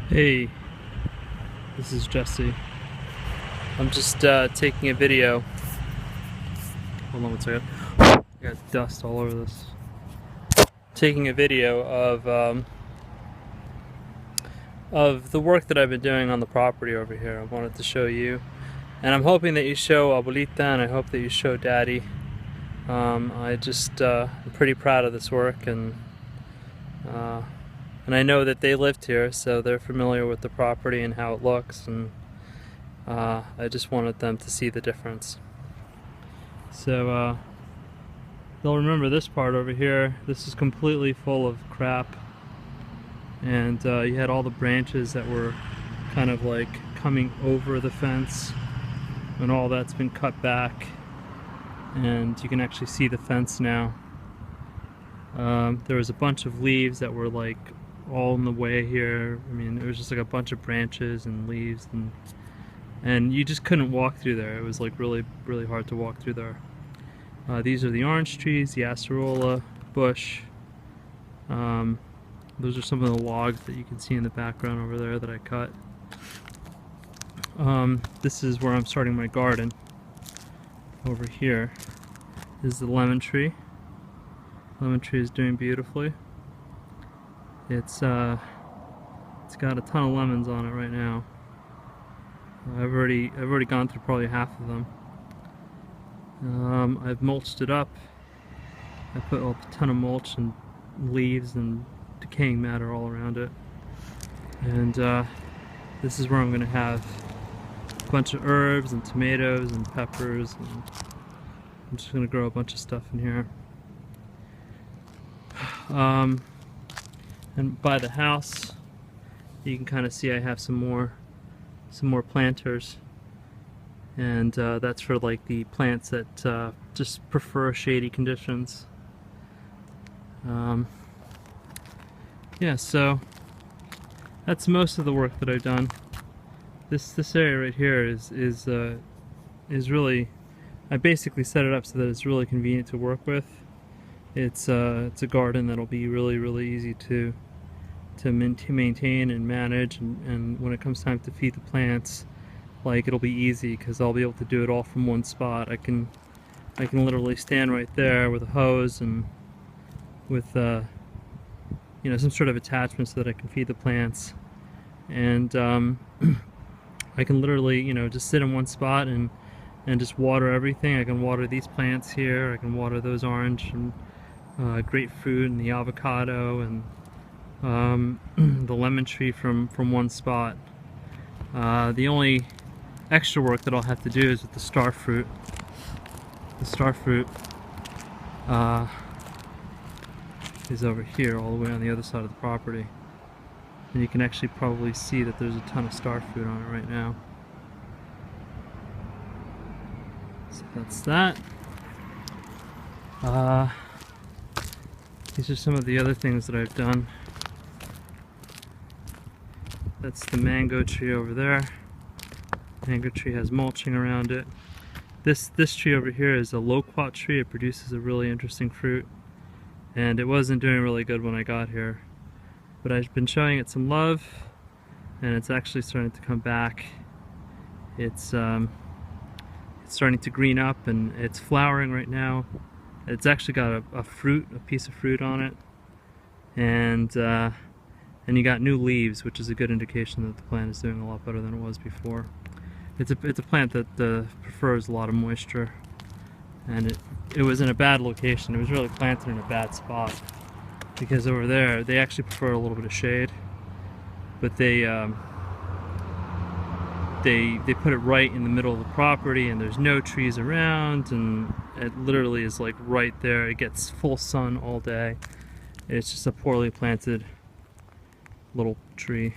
Hey, this is Jesse. I'm just taking a video. Hold on one second. I got dust all over this. Taking a video of the work that I've been doing on the property over here. I wanted to show you, and I'm hoping that you show Abuelita, and I hope that you show Daddy. I'm pretty proud of this work, uh, and I know that they lived here, so they're familiar with the property and how it looks, and I just wanted them to see the difference. So they'll remember this part over here. This is completely full of crap, and you had all the branches that were kind of like coming over the fence, and all that's been cut back, and you can actually see the fence now. There was a bunch of leaves that were like all in the way here. I mean, it was just like a bunch of branches and leaves, and you just couldn't walk through there. It was like really hard to walk through there. These are the orange trees, the Acerola bush. Those are some of the logs that you can see in the background over there that I cut. This is where I'm starting my garden. Over here is the lemon tree. Lemon tree is doing beautifully. It's got a ton of lemons on it right now. I've already gone through probably half of them. I've mulched it up. I put a ton of mulch and leaves and decaying matter all around it. And this is where I'm going to have a bunch of herbs and tomatoes and peppers, and I'm just going to grow a bunch of stuff in here. And by the house, you can kind of see I have some more planters, and that's for like the plants that just prefer shady conditions. Yeah, so that's most of the work that I've done. This area right here is really, I basically set it up so that it's really convenient to work with. It's a garden that'll be really easy to maintain and manage, and when it comes time to feed the plants, like, it'll be easy because I'll be able to do it all from one spot. I can literally stand right there with a hose and with you know, some sort of attachment so that I can feed the plants, and I can literally, you know, just sit in one spot and just water everything. I can water these plants here, I can water those orange and grapefruit and the avocado and the lemon tree from one spot. The only extra work that I'll have to do is with the star fruit. The star fruit is over here, all the way on the other side of the property, and you can actually probably see that there's a ton of star fruit on it right now. So that's that. These are some of the other things that I've done. That's the mango tree over there. Mango tree has mulching around it. This tree over here is a loquat tree. It produces a really interesting fruit, and it wasn't doing really good when I got here, but I've been showing it some love, and it's actually starting to come back. It's starting to green up, and it's flowering right now. It's actually got a piece of fruit on it, and you got new leaves, which is a good indication that the plant is doing a lot better than it was before. It's a plant that prefers a lot of moisture, and it was in a bad location. It was really planted in a bad spot, because over there they actually prefer a little bit of shade, but they put it right in the middle of the property, and there's no trees around, and it literally is like right there. It gets full sun all day. It's just a poorly planted little tree.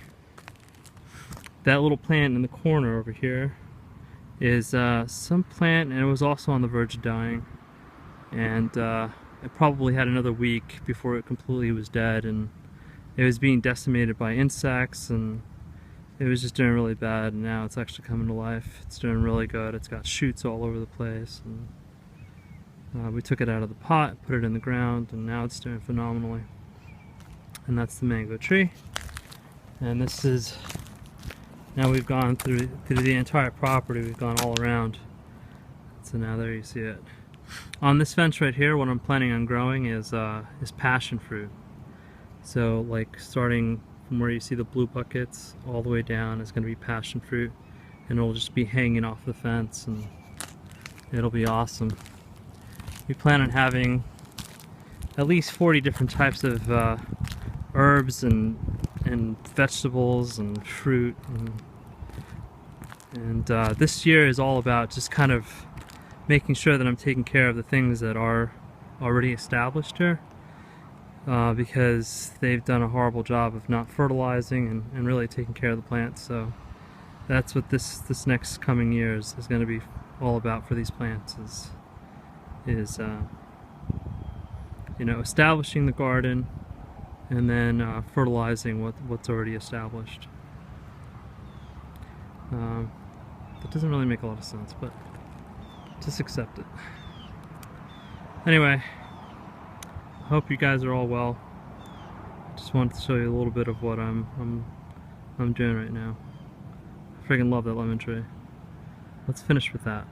That little plant in the corner over here is some plant, and it was also on the verge of dying, and it probably had another week before it completely was dead, and it was being decimated by insects, and it was just doing really bad. And now it's actually coming to life. It's doing really good. It's got shoots all over the place, and we took it out of the pot, put it in the ground, and now it's doing phenomenally. And that's the mango tree. And this is, now we've gone through the entire property, we've gone all around. So now there you see it. On this fence right here, what I'm planning on growing is passion fruit. So like starting from where you see the blue buckets all the way down is going to be passion fruit, and it'll just be hanging off the fence, and it'll be awesome. We plan on having at least 40 different types of herbs and vegetables and fruit, and this year is all about just kind of making sure that I'm taking care of the things that are already established here, because they've done a horrible job of not fertilizing and really taking care of the plants. So that's what this next coming year is going to be all about for these plants, is you know, establishing the garden and then fertilizing what's already established. That doesn't really make a lot of sense, but just accept it. Anyway, I hope you guys are all well. Just wanted to show you a little bit of what I'm doing right now. I freaking love that lemon tree. Let's finish with that.